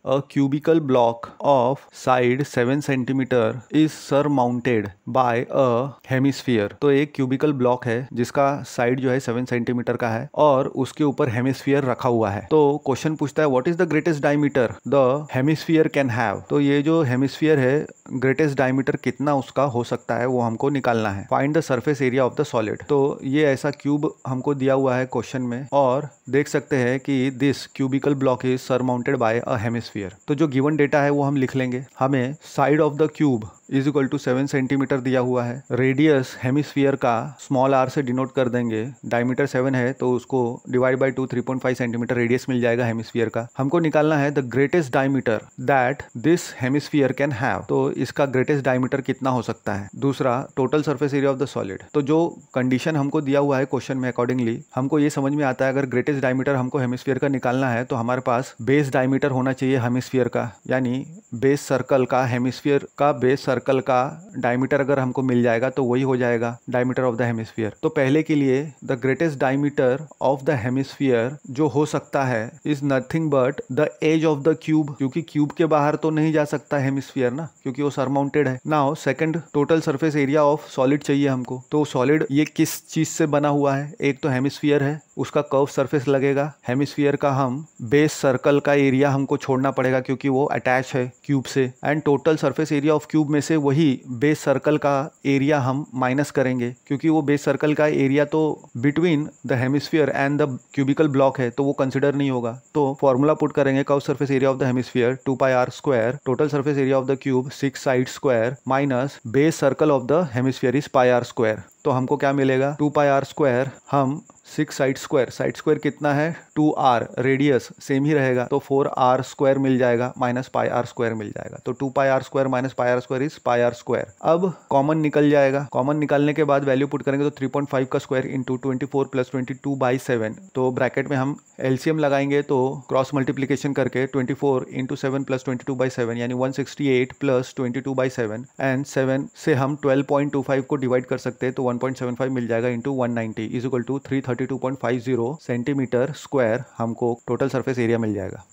a cubical block of side 7 centimetre is surmounted by a hemisphere। तो एक cubical block है जिसका side जो है 7 सेंटीमीटर का है और उसके ऊपर हेमिस्फीयर रखा हुआ है। तो क्वेश्चन पूछता है what is the greatest diameter the hemisphere can have. तो ये जो हेमिस्फीयर है ग्रेटेस्ट डायमीटर कितना उसका हो सकता है वो हमको निकालना है। Find the surface area of the solid. तो ये ऐसा क्यूब हमको दिया हुआ है क्वेश्चन में और देख सकते हैं कि this cubical block is surmounted bye a hemisphere. तो जो गिवन डेटा है वो हम लिख लेंगे। हमें side of the cube is equal to 7 centimetre दिया हुआ है। रेडियस हेमिस्फीयर का स्मॉल आर से डिनोट कर देंगे। डायमीटर 7 है तो उसको डिवाइड बाय 2 3.5 सेंटीमीटर रेडियस मिल जाएगा हेमिस्फीयर का। हमको निकालना है the greatest diameter that this hemisphere can have. तो इसका ग्रेटेस्ट डायमीटर कितना हो सकता है। दूसरा total surface area of the solid. तो जो कंडीशन हमको दिया हुआ है क्वेश्चन में अकॉर्डिंगली हमको ये समझ में आता है अगर ग्रेटेस्ट डायमीटर हमको हेमिस्फीयर का निकालना है तो हमारे पास बेस डायमीटर होना चाहिए हेमिस्फीयर का, यानी बेस सर्कल का हेमिस्फीयर का बेस सर्कल का डायमीटर अगर हमको मिल जाएगा तो वही हो जाएगा डायमीटर ऑफ द हेमिस्फीयर। तो पहले के लिए the greatest diameter of the hemisphere जो हो सकता है is nothing but the edge of the cube, क्योंकि क्यूब के बाहर तो नहीं जा सकता हेमिस्फीयर ना, क्योंकि वो सरमाउंटेड है। Now second total surface area of solid चाहिए हमको। तो सॉलिड ये किस चीज से बना हुआ है। एक तो हेमिस्फीयर है उसका कर्व सरफेस लगेगा। हेमिस्फीयर का हम बेस सर्कल का एरिया हमको छोड़ना पड़ेगा क्योंकि वो अटैच है क्यूब से। And total surface area of cube में से वही बेस सर्कल का एरिया हम माइनस करेंगे क्योंकि वो बेस सर्कल का एरिया तो between the hemisphere and the cubical block है तो वो कंसिडर नहीं होगा। तो फॉर्मूला पुट करेंगे curve surface area of the hemisphere 2πr square total surface area of the cube 6 side square minus base circle of the hemisphere is πr square. तो हमको क्या मिलेगा 2πr स्क्वायर। हम 6 साइड स्क्वायर कितना है 2r, radius same ही रहेगा तो 4r square मिल जाएगा माइनस πr स्क्वायर मिल जाएगा। तो 2πr square minus πr square is πr square. अब कॉमन निकल जाएगा। कॉमन निकालने के बाद वैल्यू पुट करेंगे तो 3.5 का स्क्वायर इंटू 24 प्लस 22/7। तो ब्रैकेट में हम एलसीएम लगाएंगे तो क्रॉस मल्टीप्लीकेशन करके 24 इंटू 7 प्लस 22/7 यानी 168 प्लस 22/7 एंड 7 से हम 12.25 को डिवाइड कर सकते हैं तो 1.75 मिल जाएगा into 190 is equal to 332.50 centimetre square हमको टोटल सरफेस एरिया मिल जाएगा।